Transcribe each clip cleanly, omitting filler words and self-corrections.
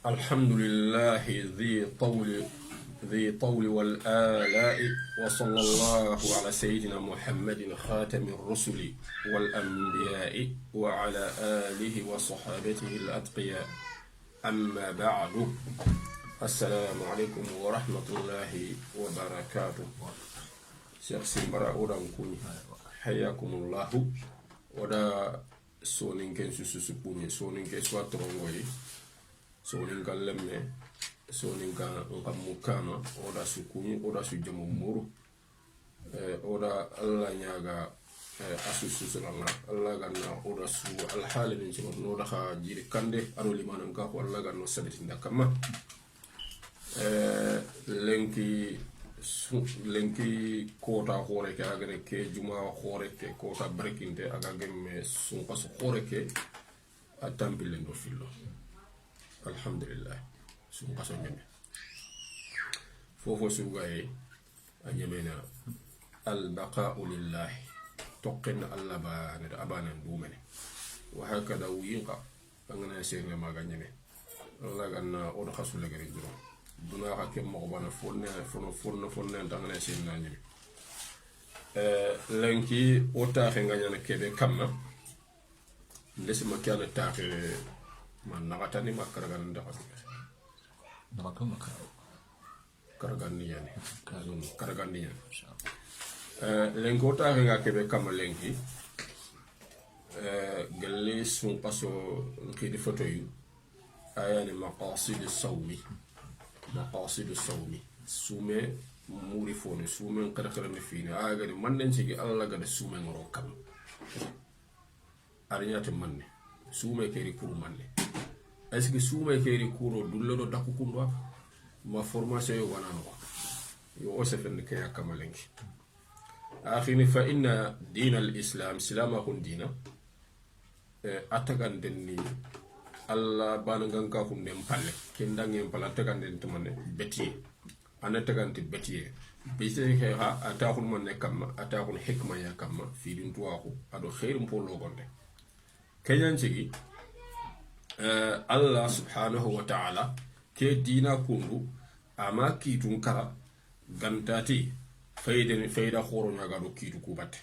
الحمد لله ذي طول والآلاء وصلى الله على سيدنا محمد خاتم الرسل والأنبياء وعلى آله وصحابته الأتقياء أما بعد السلام عليكم ورحمة الله وبركاته شيخ سيمبرا أورانكوني حياكم الله ودا سونين كن سوسوبوني سونين كن سواترونغوي سونين كان لمي سونين كان مكانا ودا سكوني ودا سجمو مورو ودا الله نياغا asususulanga Allah ganna oda su alhali ni cimo no daga jiri kande aro limanan ka ko Allah ganno sabiti ndakama lenki kota hore ke agare ke juma hore ke kota brekinte aga gemme sun paso hore ke atampile ndo fillo alhamdulillah sun paso nyame fofo sugaye anyamena albaqa'u lillahi توقن الله بان أبانا دومني وهكذا وينقى أنا سيرنا ما غنيمه الله غنا أود خسول لغري درو دونا حكم مغبانا فولنا تانا سيرنا نيمي لنكي اوتا خنغانيا كيبي كامنا لسي ما كان تاخي ما نغاتاني ما كرغان دخا نغاتون كرغان يعني كرغان يعني l'encota renga kebe kama lenki galle sun paso kidi photo yu ayani maqasid as-sawmi sume muri fone sume kada mi fini aga ni mannen ci Allah ga da sume ngoro kam arinyate manne sume keri kuru manne est-ce que sume keri kuro dullo do dakukundwa ma formation yo wanano yo o se fen ke yakama lenki أخيني فإن دين الإسلام سلامة دينا أتكن دني الله بانغان كاكم دم بالله كندان يمبال أتكن دن تمنى بتيه أنا أتكن تبتيه بيسي كها أتاكم من كم أتاكم حكمة يا كم في دين تواه أدو خير مبولو غنده كيان شيء الله سبحانه وتعالى كي دينا كونو أما كي تنكرا غنتاتي فايدة خورو نياغا دو كيتو كوبات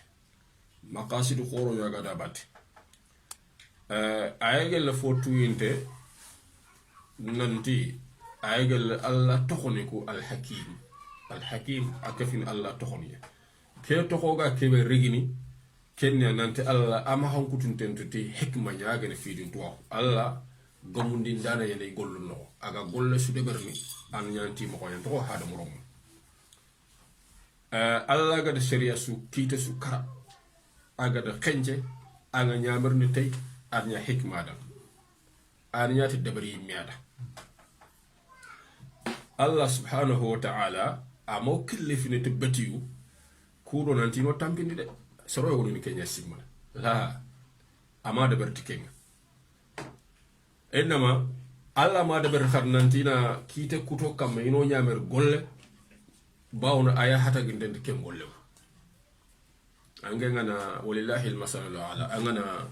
مقاصد خورو نياغا دا بات ايغل فوتو ينتي نانتي ايغل الله تخونيكو الحكيم اكفين الله تخوني كي تخوغا كيبي ريغيني كين نانتي الله اما هانكوتون تنتي حكمه نياغا في دين تو الله غومندين دانا يلي غولو نو اغا غول سو دبرني ان نانتي مكو ينتو هذا مروم Allah ga da sharia su kita su kara aga da kanje aga nyamar ni tay arnya hikma da arnya ti dabari miada Allah subhanahu wa ta'ala amo killif ni tibatiyu kudo nanti no tampindi de soro woni ni kenya simma la ama da berti kenga enama Allah ma da ber kharnanti na kita kuto kam ino nyamer golle باون آية حتى جندن كم قلوا أنا ولله المثل الأعلى أنا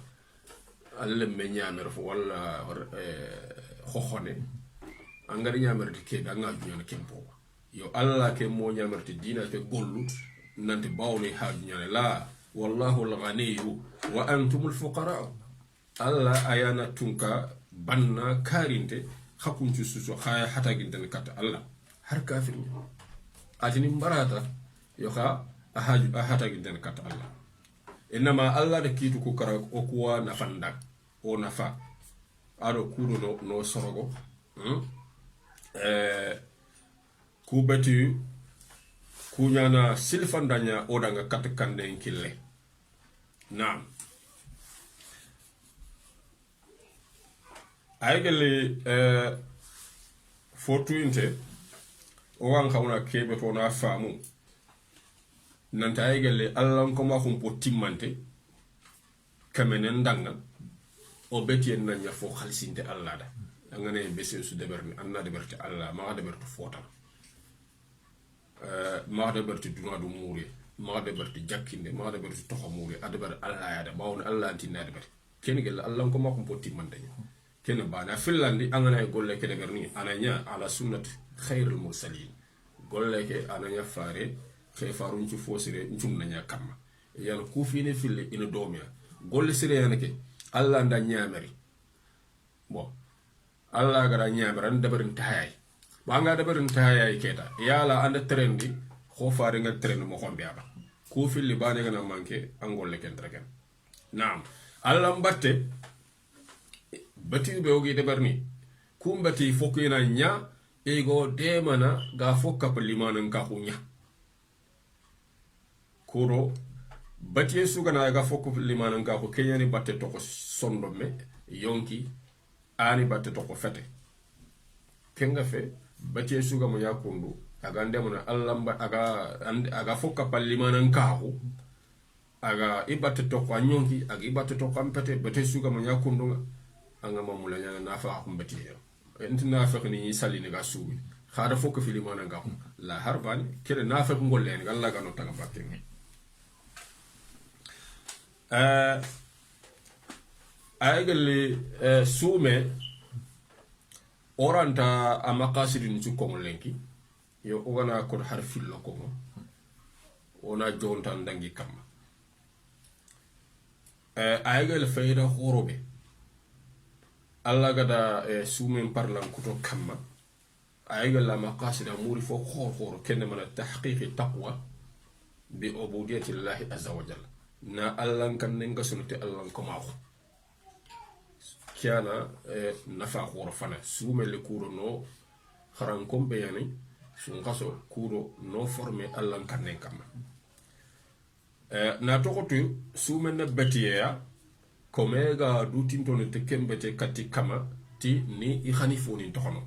ألم من يامر ولا خخنة أنا يامر تكيد أنا جينا كم بوا يو الله كم مو يامر تدينا تقولوا ننت باوني حاجنا لا والله الغني وأنتم الفقراء الله آيانا تونكا بنا كارينته خكون تسوسو خايا حتى جندن كات الله هر كافر atini mbarata yoka ahata gidan kat Allah inma Allah da kitu ko kara o kuwa na fanda o nafa ado kuro no sorogo ku beti kunyana silfandanya o danga kat kande kille naam aygele fotu inte wan kauna kebe to na famu nan ta yegele Allah ko ma ko timmante kamenen danga o betien nan ya fo khalsinde Allah da ngane bese su deberni anna deberti Allah ma deberti fota ma deberti duna du muri ma deberti jakkinde ma deberti to xamuri adber Allah ya da bawon Allah antinna deberti ken gel Allah ko ma ko timmante كن بانا فيلاندي أنا يقول لك نغرني أنا نيا على سنة خير المرسلين قول لك أنا نيا فاري خيفارون تفوسري نجوم نيا كما يعني كوفيني في اللي إنه دوميا قول لي سري أنا كي الله عند نيامري بو الله غدا نيامر عند دبرن تهاي بانغا دبرن تهاي كيتا يالا عند ترندي خوفاري nga tren mo xom biaba كوفي اللي باني غنا مانكي انغول لك انتركن نعم الله مباتي bati be ogi de barni kumbati fokina nya ego demana ga fokka limanan ka hunya kuro bati sugana ga fokka limanan ka ko kenyani batte to ko sondo me yonki ani batte to ko fete kenga fe bati suga mo yakundu aga ndemona allamba aga fokka limanan ka ho aga ibatte to ko nyonki aga ibatte to ko ampete bati suga mo yakundu anga mamula nyana nafa akumbati yo enti nafa ni sali ni gasubi khada foko filimana ngam la harban kire nafa ngolle ni Allah ga no taga bakken aygali sume oranta amaqasidin ci ko lenki yo ogana ko harfil lo ko ona jonta ndangi kam aygal fayda khorobe Allah gada sumen parlan kuto kamma ayga la maqasid amuri fo khor kenne mana tahqiq taqwa bi ubudiyyati Allah azza wa jalla na Allah kan nga sunte Allah ko ma kiana nafa khor fana sumen le kuro no kharan kombe yani sun kaso kuro no former Allah kan kamma na tokotu sumen na batiya komega dutinto ne tekembete kati kama ti ni I khanifoni tokono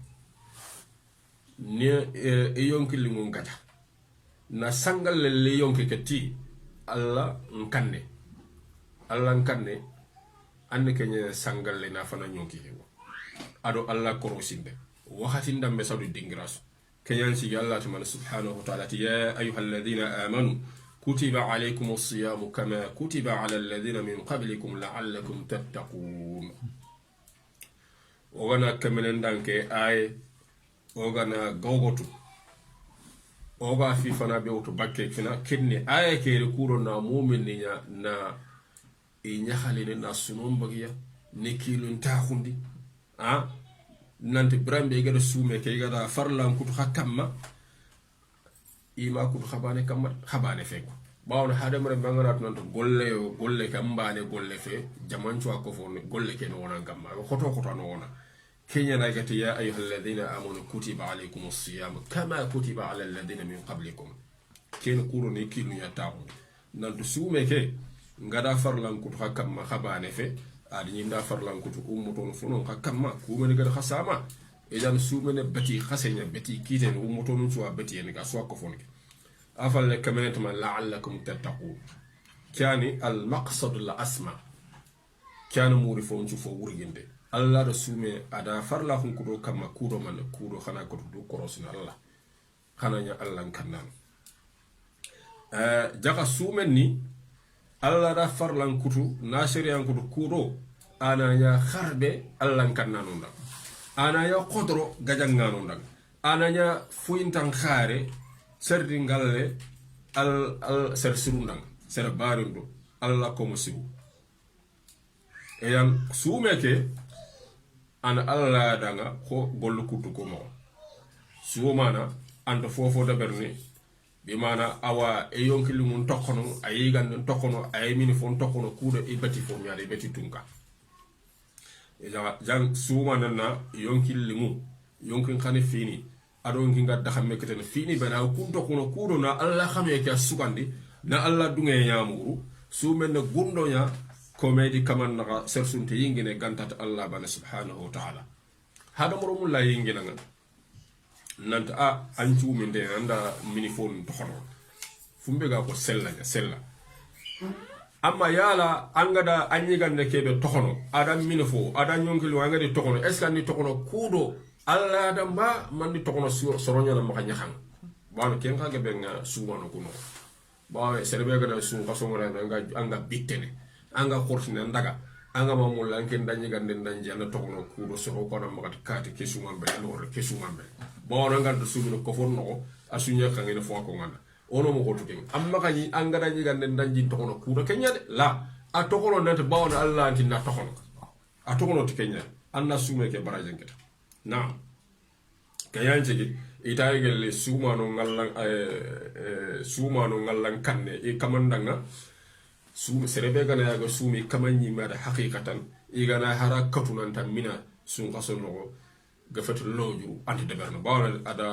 ni yonki lingon gata na sangal le yonki kati Allah nkanne ande kenye sangal le na fana nyonki hewo ado Allah korosinde wakati ndambe sadu dingrasu kenyan si Allah subhanahu wa ta'ala ya ayyuhalladhina amanu كتب عليكم الصيام كما كتب على الذين من قبلكم لعلكم تتقون وغنا كملن دانك اي وغنا غوغوتو وغا في فنا بيوتو باكي فينا كني اي كي ركورو نا مومن نا اي نخالي نا سنون بغيا نكيلون تاخوندي نانتي برامبي غدا سومي كي غدا فرلان كوتو حكما ima kutu khabane feko bawna hade mare bangarat non to golle kambane golle fe jamanchu akofo golle ke no wona gamma khoto no wona kenya na gati ya ayyuhalladhina amanu kutiba alaykumus siyam kama kutiba alal ladina min qablikum ken kuro ne kinu ya tawo nan to sume ke ngada farlan kutu hakama khabane fe adi nyinda farlan kutu ummuton funon hakama kuma ne gada khasama idan sumene bati khasenya bati kiten ummuton suwa bati ne ga suwa ko fonke afal kamenet man la'allakum tattaqun kani al maqsad al asma kani muri fon ci fo wurginde Allah da sume ada farla hun kudo kama kudo man kudo khana ko do korosina Allah khana nya Allah kannan jaga sumen ni Allah da farlan kutu nasiriyan kudu kudo ana ya kharbe Allah kannanu ndak ana ya qodro gajanganu ndak ana ya fuintan khare serdi ngalle al ser surundang ser barindo alla ko musibu eyan sumeke an alla danga ko gollu kutu ko mo sumana ando fofo da berni bi mana awa e yonki lumun tokkono ayi ganden tokkono ayi mini fon tokkono kuude e bati fo mi ade bati tunka jan sumana na yonki limu yonki khane fini ado nginga da xamé keten fini bana kunto kono kudo na Allah xamé ke sugandi na Allah dungé nyamuru su melne gundo nya ko medi kaman na sersunte yingine gantat Allah bana subhanahu wa ta'ala hada murumul la yingina nga nanta anchu minde anda minifon to xono fumbe ga ko sella amma yala angada anyigande kebe to xono ada minifo ada nyonkilu angadi to xono est ce que ni to xono kudo Allah da ma man di tokono soronya na maka nyaxang bana ken ka gebe nga suwano kuno ba serbe ga da su ka so ngara nga anga bitene anga khortine ndaga anga mamul lanken danyi gande danji anda tokono kudo soro kono magati kati kesu mambe lor kesu mambe bon nga do subi ko fonno asunya kangene fo ko ngana ono mo ko tuken amma kany anga danyi gande danji tokono kudo kenya de la a tokono nata bawna Allah anti na tokono a tokono to kenya anna sume ke barajen keta na kayanji itaay gelle sumano ngallan kanne e kamandanga sumi serebe gana yaga sumi kamanyi mada haqiqatan igana harakatu nanta mina sun qasono gafat loju anti deberno bawla ada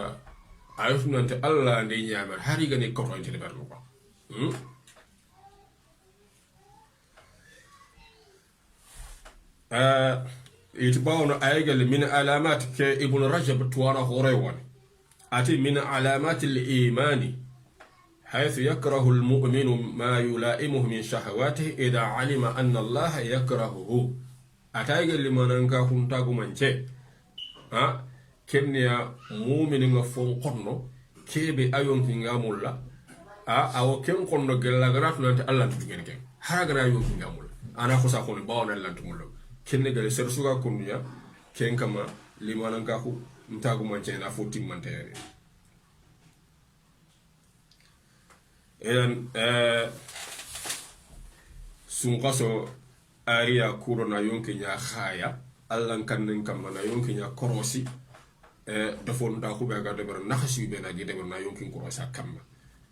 ayatu nanta Allah ndey nyamar hari gane ko anti deberno ko itbawna aygal min alamat ke ibn rajab tuwana horewan ati min alamat al-iman حيث يكره المؤمن ما يلائمه من شهواته إذا علم أن الله يكرهه أتايق لما ننكاكم تاكو منشي كنيا مؤمن غفون قرنو كيبي أيون كنغامولا أو كن قرنو غلاغرات نانت الله تتوكين كن حراغنا أيون كنغامولا أنا خسا خوني باونا الله تمولا كنيا غلي سرسوغا كنيا كن كما لما ننكاكو تاكو منشي نافو تيم منتيني Edan sunqaso aria kuro na yonke nya khaya allan kannen kamma na yonke nya korosi dafon da ko be ga de ber nakhsi be na gi de ber na yonke korosa kamma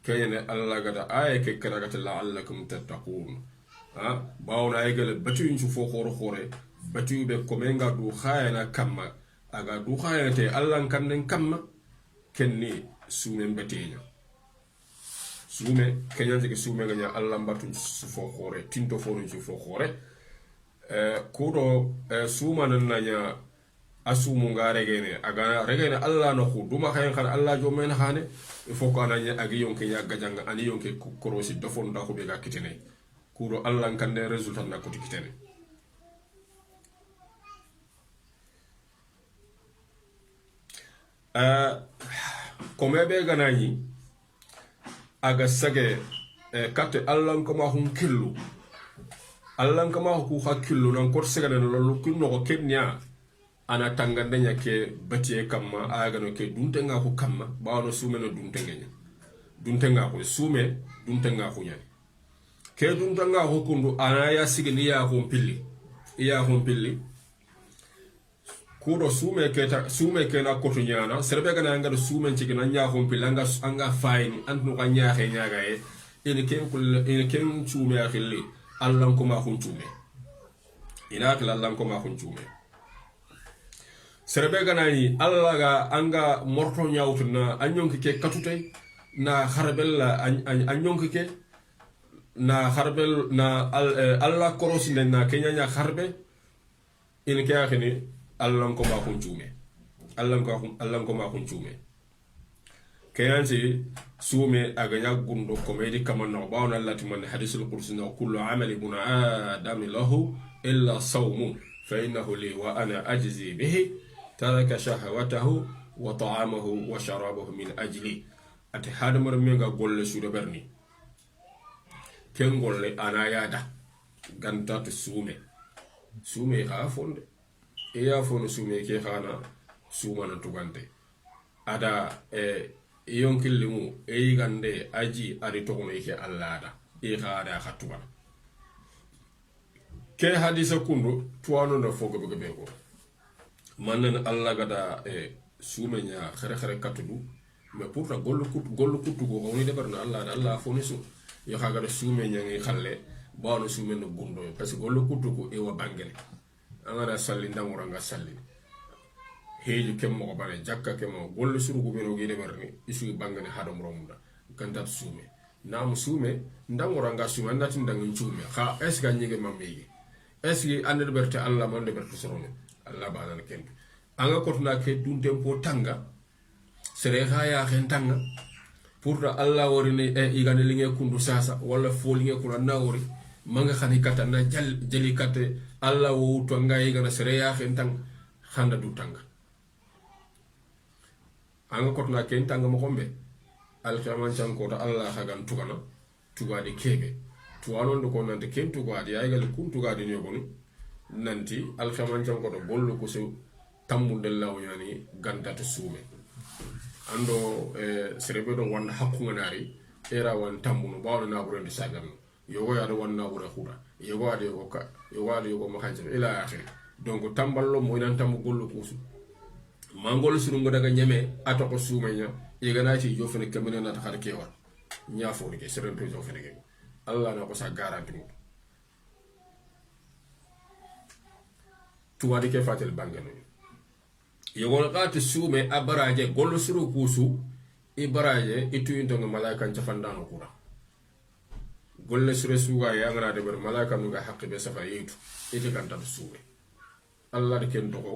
kayene alla ga da ay ke kala ga la'allakum tattaqun bawna ay gele batu ñu fo khoro khore batu be ko menga du khaya na kamma aga du khaya te allan kannen kamma kenni sumen betenya sume kenyan ke sume ganya Allah mbatu fo khore tinto fo ñu fo khore kudo suma nan nanya asumu nga regene aga regene Allah no khuduma khayen khan Allah jo men khane il faut ko ananya agi yonke ya gajanga ani yonke korosi dafon da ko be ga kitene kudo Allah kan ne resultat na ko kitene comme be ganani aga sage kate allan kama hun killu allan kama ku hakillu nan kor sega nan lolu kinno ko kenya ana tangande nya ke batie kamma aga no ke dunte nga ko kamma bawno sume no dunte ngenya dunte nga ko sume dunte nga ko nya ke dunte nga ko kundu ana ya sigini ya ko pilli kudo sume ke na kotu nyana serbe kana ngado sume chiki na nya ko pilanga anga fine antu ka nya he nya gae ene ken sume akili allan ko ma hun sume ina kala allan ko ma hun sume serbe kana ni alla ga anga morto nyawtuna anyonki ke katute na kharbella anyonki ke na kharbel na alla korosi na kenya nya kharbe ene ke akhini allan ko ma kun jume allan ko ma kun jume kayanti sume aganya gundo komedi kamanno bawna lati man hadithul qudsi na kullu amali ibn adam lahu illa sawm fa innahu li wa ana ajzi bihi taraka shahawatahu wa ta'amahu wa sharabahu min ajli ati hadamar menga golle sudo berni ken golle ana yada ganta to sume ha fonde iya fono sume ke khana suma na tugante ada yonkillimu gande aji ari tokono ke allada khada khatuba ke hadisa kundo tuano na fogo be ko manan alla gada sume nya khare katudu mais pourta gollu kutu go woni de barna alla fono su yo khaga sume nya ngi khalle bawno sume no gundo parce que gollu kutu ko wa bangele angara salli ndamura nga salli heju kemmo ko bale jakka kemmo gollo surugo be no gede barni isu bangane hadam romda kantat sume nam sume ndamura nga sume andati ndangin sume kha est ce que nyige mammi est ce que ande berte Allah man de berte sorono Allah banan ken anga kotna ke dun tempo tanga sere khaya khen tanga pour Allah wori ne igane linge kundu sasa wala fo linge kuna nawori manga khani kata na jali kate Allah wo to ngay gana sere ya xentang xanda du tanga anga kotna ken tanga mo kombe al khaman chan ko Allah xagan tugana tugadi kebe to anon do ko nante ken tugadi ay gal kun tugadi ne bonu nanti alkhamancan ko do gollu ko so tambundel law yani gantata suume ando serebe do wanda hakku nari era wan tambuno bawdo na burandi sagam yogo ya do wonna bura khura yogo ade ko ka yogo ade ko mahanjir ila akhir donc tamballo mo nan tambu gollu kusu mangol sunu ngodaga nyame atoko suumenya yegana ci jofene kamene na taxar kewa nya fo ke serebe jofene ke Allah na ko sa garanti mo tuwadi ke fatel bangano yogol qati suume abaraje gollo suru kusu ibaraje itu indonga malaika cafandano kura golle sure suga ya ngana de ber malaika nuga haqqi be safa yitu ite kanta suume Allah de ken doko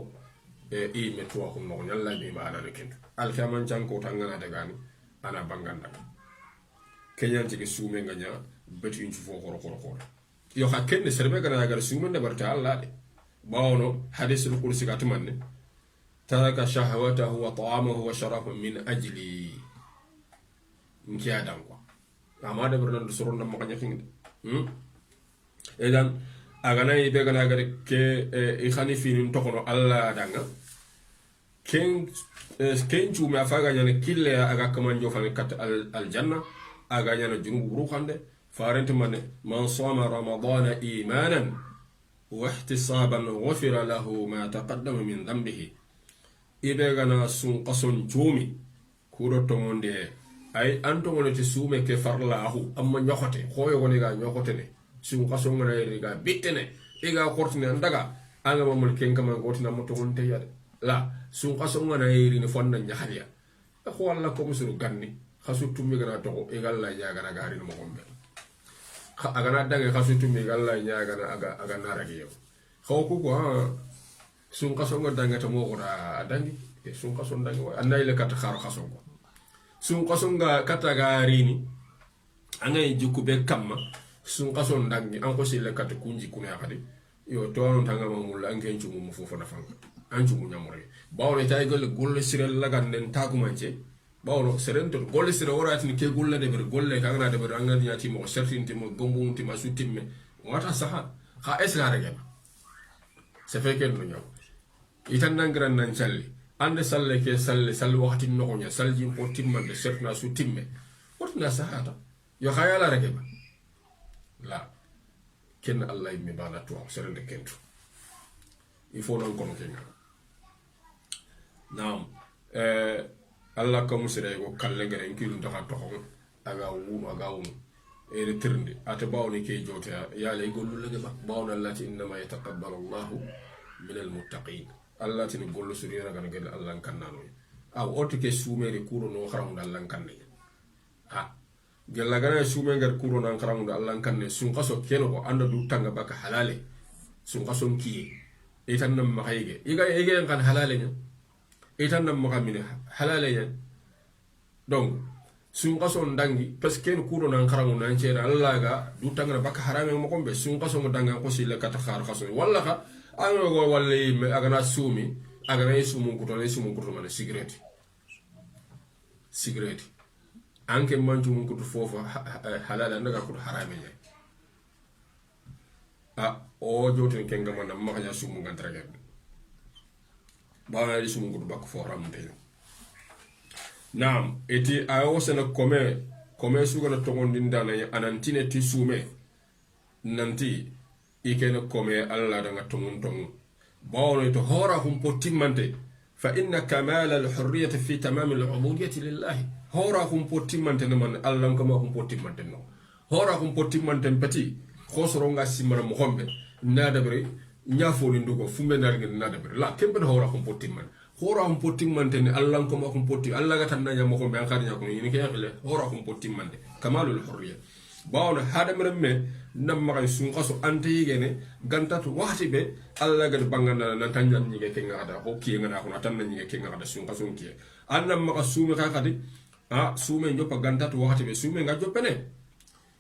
e me to ko no nyalla be ma ala de ken al kaman janko tangana de gani ana banganda kenyan tigi suume nganya betu inchu fo koro yo hakken serbe gana gar suume de barta Allah de باونو حديث القدسي كاتمني ترك شهوته وطعامه وشرابه من أجلي نكيا دانكو أما ده برنا نسرون نما كنيا خيند إذن أغنى يبغى أغنى كي إخاني فين تكونوا الله دانا كين شو ما فاجا يعني كل أغا كمان جو فان كات الجنة أغا يعني جنوب روحانده فارنت من صام رمضان إيمانا واحتسابا غفر له ما تقدم من ذنبه إبغانا سون قصون جومي كورو توموندي أي أنتو ونتي سومي كفر له أما نيوخوتي خوي ونيغا نيوخوتي سون قصون غنيغا بيتني إيغا قرتني أندغا أنا ممل كين كما قوتنا متونتي ياد لا سون قصون غنيغي نفونا نيخاليا أخو الله كوم سرو غني خاصو تومي غنا توكو إيغا لا ياغانا غاري نمو agana dange khasutu mi galla nya aga naragi yo khawku ko sun kaso ngo dange to mo ora dangi sun kaso dange wa anday le kat kharo kaso ko sun kaso nga katagari ni angay jukku be kamma sun kaso dangi an ko sile kat kunji kuna khadi yo to on tanga mo mulla angen ci mu fofu na fanga anju mu nyamore bawle tay gol gol sirel lagan den tagumance bawno serento golle sere worati ni ke golle de ber golle kangana de ber angani yati mo certain timo gombum tima sutimme wata saha ha esla rege se feke no nyaw itan nangran nan challi ande salle ke salle wakati no nya salji ko timman de certain sutimme wotna sahata yo khayala rege ba la ken allah mi bana to serende kentu il faut non kono kenga naam Allah kamu sere ko kalle ngere nkilu ndaka toxo aga wunu e retirndi ata bawni ke jota ya lay gollu lege ba bawna allati inma yataqabbalu Allah min almuttaqin Allah tin gollu suri raga ngel Allah kannano aw oto ke sumere kuro no xaram Allah kanne ha gella gana sume ngar kuro no xaram Allah kanne sun qaso keno ko anda du tanga baka halale sun qaso ki e tan nam maxayge iga kan halale nya etan nam maka mine halale yan donc sun qaso ndangi parce que kuro nan kharamu nan cera Allah ga du tangana baka harame mo kombe sun qaso mo danga ko sile kata khar qaso walla ka ano go walle me agana sumi agana sumu kuto man cigarette anke manju mun kuto fofa halala ndaga kuto harame ya o jotin kenga man ma kanya sumu gantraga bawa di sumu kutu bak foram de nam eti ayo sena kome suga na tongon dindana anantine ti sume nanti ikene kome alla da ngatongon tongon bawa to hora hum potimante fa inna kamal al hurriyah fi tamam al ubudiyyah lillah hora hum potimante man alla ngama hum potimante no hora hum potimante peti khosro nga simara mo hombe nada bre nyafo ni ndugo fumbe ndar ngel nada ber la kembe hora ko pottimman ten Allah ko ma ko potti Allah ga tan na nyamo ko be an kharinya ko ni ke yakle hora ko pottimman de kamalul hurriya bawna hada meremme nam ma kan sun qaso ante yigene gantatu waxti be Allah ga bangana nan tan nyam ni ke ngada ko ki ngada ko tan ni ke ngada sun qaso ki annam ma sumi ka khadi sume nyopa gantatu waxti be sume nga jopene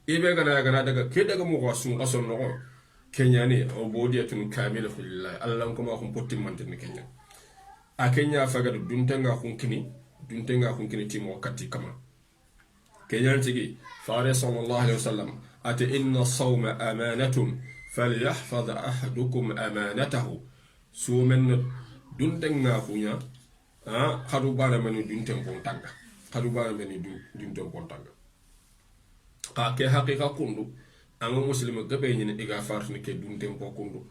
ibe gana daga ke daga mo ko sun qaso no kenyani obodiyatun kamila lillahi Allah ko ma ko pottimman ten kenya a kenya faga duntenga hunkini timo katti kama kenyan tigi fare sallallahu alaihi wasallam ate inna sawma amanatun فليحفظ أحدكم أمانته سومن دون تنغا خويا خدو بانا من دون تنغون تانغا خدو بانا من دون تنغون تانغا كي حقيقة كندو أنا مسلم غبي ني إيغا فارتني كي دون تنغو كندو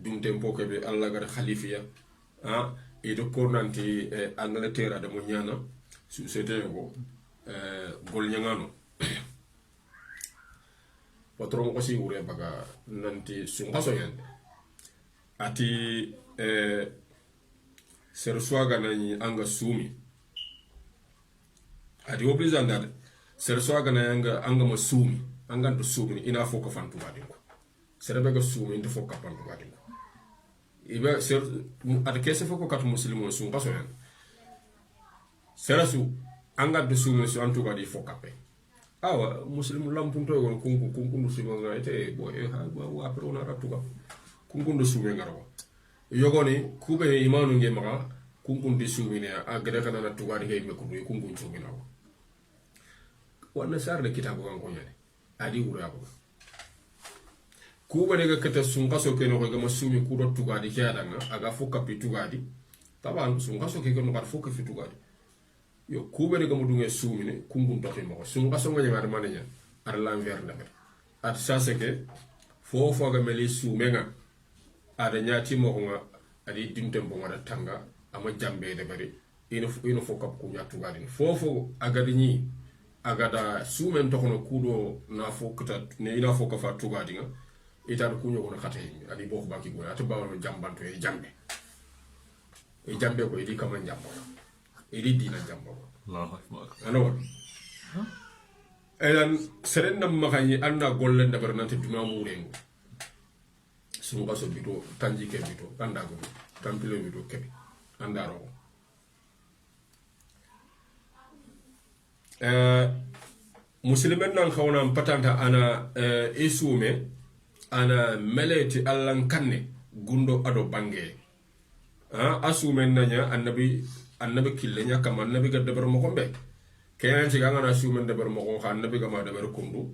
دون تنغو كبي الله غير خليفيا إيدو كورنانتي أنجلتيرا دمو نيانا سيتيغو gol nyangano patron ko si wure baga nanti sunga so yande ati ser swaga nani anga sumi ati oblige andade ser swaga nani anga ma sumi anga to sumi ina foko fantu badinko ser bega sumi into foko fantu badinko ibe ser ati kese foko kat muslimo sunga so yande serasu anga de sume su antuga di fokape awa muslim lampunto gon kunkundu sume ngate boy ha wa pero na ratuga kunkundu sume ngaro yogoni kube imanu ngema kunkundu sume ne agere kana na tuga di ngeme kundu kunkundu sume nawo wana sarle kitabu ko nyane adi wura ko kube ne ga kata sunga so keno ga masumi ku do tuga di kyadanga aga fokape tuga di taban sunga so ke ko no gar fokape tuga di yo kubere gamu dunge sumine kumbun doxi mo sunga so ngani ngar mananya ar l'envers na at ça c'est que fo ga meli sumenga ada nyati mo nga adi dintem bo ngada tanga ama jambe de bari ino fo kap ku nyatu gadin fofo agadi ni agada sumen to kono kudo na fo kata ne ina fo ka fa tugadi nga itar ku nyogo na khate adi bo ko baki go at bawo jambanto e jambe ko idi kama jambo ili dina jambo Allahu akbar ano elan serenda makani anda gollen da bernante duma murengo sunga so bito tanji ke bito anda go tampilo bito ke anda ro muslimen nan khawna patanta ana isume ana meleti allan kanne gundo ado bange asumen nanya annabi killenya kama annabi ga dabar mo gombe kayan ci ganga na sumen dabar mo gon annabi ga ma dabar kundu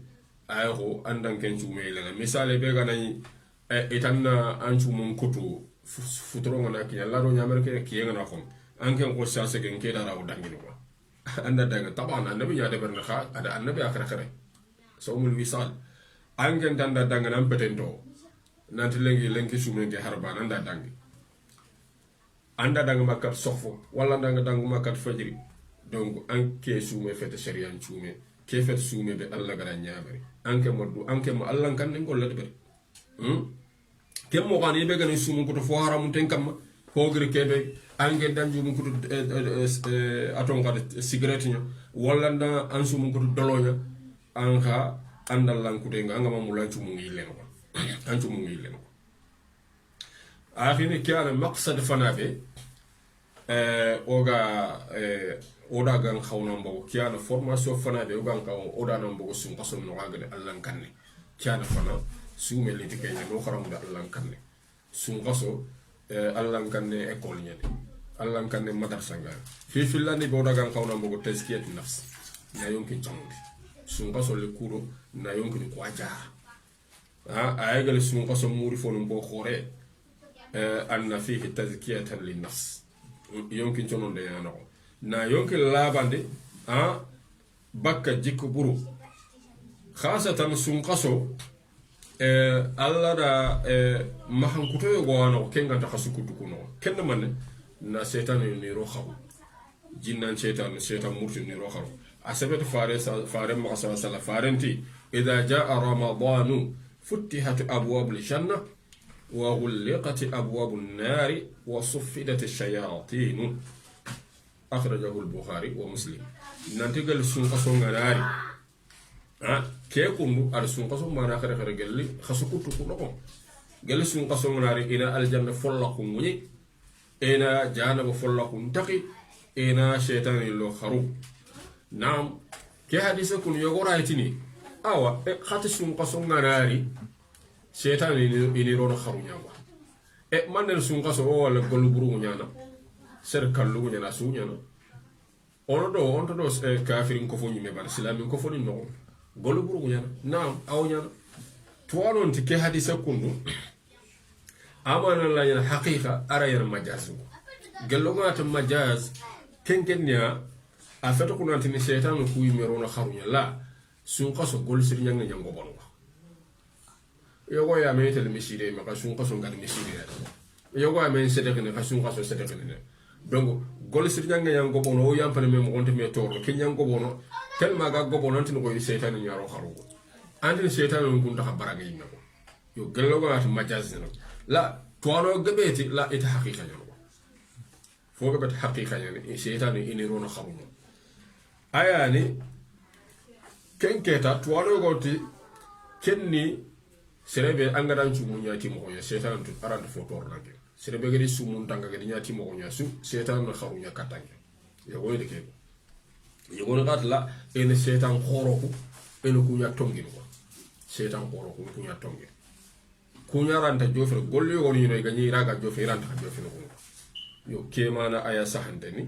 ayo andan ken sume lena misale be ga nani etanna anchu mun kutu futuro ngana ki yalla do nyamar ke ki ngana khon anken ko sase gen ke dara o dangini ko anda daga taban annabi ya dabar na kha ada annabi akhara khare sawmul wisal anken tanda dangana petendo nanti lengi sumen ke harban anda dangi anda danga makat sofo wala danga makat fajri donc anke sume fete sharian sume ke fete sume be alla gara nyaabari anke mo alla kan ngol la be ke mo gani be gani sumu ko to fo haramu ten kam ko gre kebe ange danju mu ko aton ka cigarette nyo wala nda an sumu ko dolonya anka andal lan ko de nga ma mulan sumu ngi len ko an sumu ngi len ko akhini kiana maqsad fanabe oda gan khawna mbo kiana formation fanabe ogan ka oda nan mbo sum qasom no ngale allan kanne kiana fana sume li tikenya no kharamu da allan kanne sum qaso allan kanne école nyane allan kanne madrasa ngal fi filani bo oda gan khawna mbo tazkiyat nafs na yonki jamundi sum qaso le kuro na yonki ko aja aygal sum qaso muri fonu mbo khore anna fihi tazkiyatan linnafs yonkin conon de yana na yonkin labande bakka jikko buru khasatan sun qaso alla da mahan kuto go wana kenga ta khasukutu kuno kenna man na setan ni ro khaw jinnan setan murti ni ro khaw asabatu fare ma sala farenti idha jaa ramadanu futihat abwabul janna وغلقت أبواب النار وصفدت الشياطين أخرجه البخاري ومسلم ننتقل السنقة سنغناري كيكم السنقة سنغناري خرق لي خسكو تكونكم قال السنقة سنغناري إنا الجنة فلقم وني إنا جانب فلقم تقي إنا شيطان اللو خروب نعم كي حديثكم يقول رايتني أوا خات السنقة سنغناري setan ini rono kharunya wa manel sunga so wala golu buru nyana ser kallu nyana su nyana onto do kafirin ko foni me ban islamin ko foni no golu buru nyana naam aw nyana توانون تكي حديثة كنو أمانا لا ين حقيقة أرى ين مجاز قلوغات مجاز كن يا أفتو كنا تني شيطان كوي ميرونا خارونا لا سونقصو قول سريان نجانغو بانوا يوغو يا ميت المسيري مكا سونقصو غاد مسيري يوغو يا مين سدقني كسونقصو سدقني donc gol sirjanga yang go bono yam pane mem gonte me toro kenyan go bono telma ga go bono tin ko setan nyaro xaru andin setan ngun ta baraga yimna ko yo gello go at majaz no la toano gebeti la ita haqiqa no fo gebet haqiqa yani setan ini rono xaru ayani kenketa toano go ti kenni serebe angadan chumu nyati mo ya setan tu arande fo tor nage serebe gadi sumun tanga gadi nyati mo nya su setan na kharunya katanga ya woy de ke yo gono gatla ene setan khoroku ene kunya tongi ko setan khoroku kunya tongi kunya ranta jofre golli woni no gani raga jofre ranta jofre ko yo kemana aya sahandeni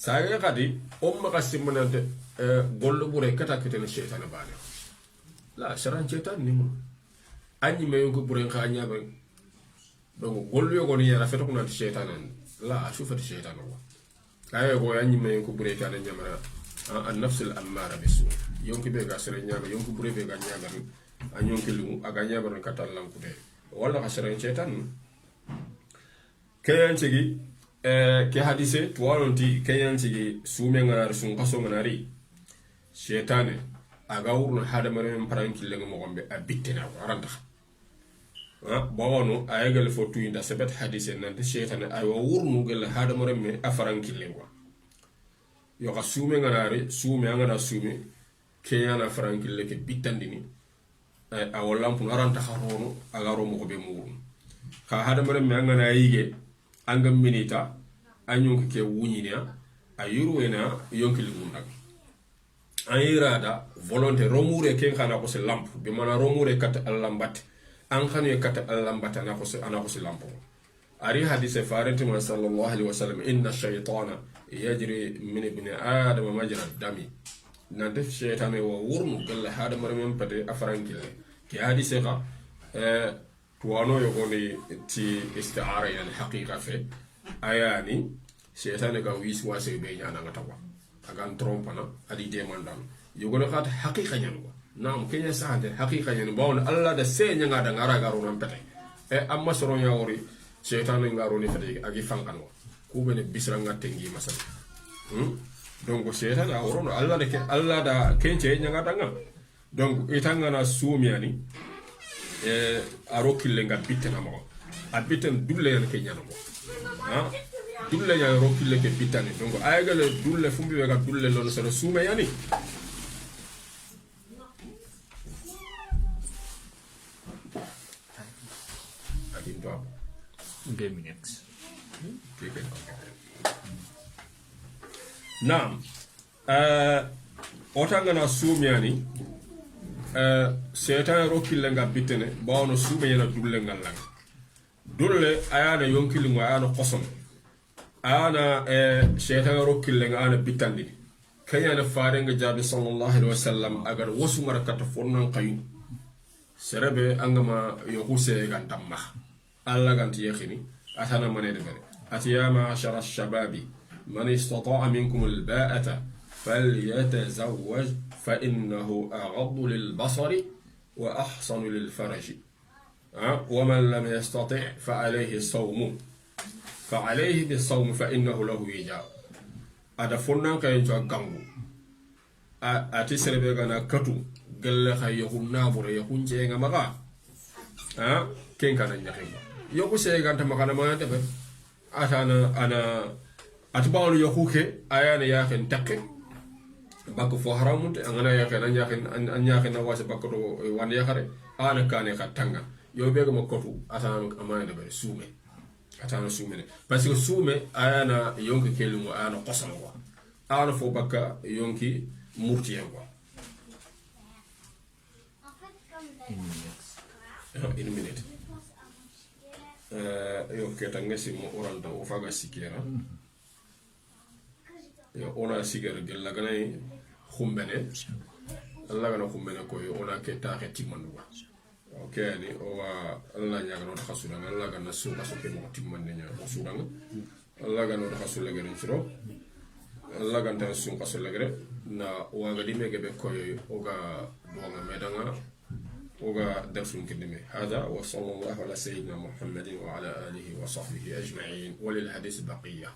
saga gadi umma qasimnante gollo bure kata kete setan bana la sharan setan ni mo anyi me ko bure khanya ba donc gollu yo goni yara feto kunati shaytan la ashufati shaytan wa ay go yanyi me ko bure ka na nyama an nafs al amara bisu yonki be ga sere nyama yonki bure be ga nyama an yonki lu aga nyama ka tallan ku de wala ka sere shaytan kayan cigi ke hadise to wonti kayan cigi sume ngar sun kaso nganari shaytan aga wurno hada mare paranki lengo mo gombe abitina ko aranta bawano ayagal fo tuyinda sebet hadise nante shaytan ay wa wurnu gel hada mare me afaranki lengo yo ka sume nganari sume ngana sume keyana afaranki leke bitandini ay walampu aranta kharono aga romo ko be muru ka hada mare me ngana yige angam minita anyun ke wunyina ayuru ena yonki limundak ayirada volonté romure ken khana ko se lampe be mana romure kat allambat an khanu kat allambat ana ko se lampo ari hadith farati man sallallahu alaihi wasallam inna ash-shaytana yajri min ibn adam majra dami nante shaytane wa wurnu gal hada maram pade afarankile ki hadith ga tuwano yogoni ti isti'ara yani haqiqa fe ayani shaytane ga wiswase be nyana ngatawa agan trompana adi demandan yogona khat haqiqa nyano nam kenya sahante haqiqa nyano bawon alla da se nyanga da ngara garu nam pete amma soro nyawori shaytan ngaro ni fati agi fankan ku bene bisranga tengi masal donc shaytan awrono alla da kenche nyanga danga donc itanga na sumiani aro killenga bitena mo abiten dulle yan kenya no dulle ya rokile ke bitane donc ayagale dulle fumbi wega dulle lon sero sume yani adin to 2 minutes nam otanga na sume yani setan rokile nga bitene bawno sume yana dulle ngalanga dulle ayana yonkili ngo ayana qosom ana shaytan rokille ana bitandi kanya na farenga jabi sallallahu alaihi wasallam agar wasu marakata fonnan qayu serebe angama yo huse gantamma alla ganti yakhini atana manede bere atiya ma ashara shababi man istata'a minkum alba'ata falyatazawwaj fa innahu aghaddu lilbasari wa ahsanu lilfaraji wa man lam yastati' fa alayhi as-sawm فعليه بالصوم فإنه له وجاء هذا فنان كاين جو غانغو اتي سربيغانا كاتو گل خاي يخون نابور يخون جيغا ماغا كين كان نخيم يوكو سيغانتا ماغانا ما ديف انا اتباول يخوكي ايانا ياخن تاكي باكو فو حرامونت انا ياخن ان ياخن واسه باكو وان ياخري انا كاني خاتانغا يو بيغا مكوتو اتانا امانه دبر سومي atana sume parce que sume ayana yonki kelumo ayana qosam wa ana fo bakka yonki murtiyen quoi une minute yo keta ngasi mo oranta o faga sikera yo ona sigera gella ganay khumbene alla gana khumbene ko yo ona keta kheti manwa okani owa alla ñagano ta khasudanga alla ganna suka so ke mo timmanne nya sudanga alla ganno ta khasulla gere ciro alla ganta sun khasulla gere na waga dime gebe koyo oga donga medanga oga darsun kidime hada wa sallallahu ala sayyidina muhammadin wa ala alihi wa sahbihi ajma'in wa lil hadith baqiya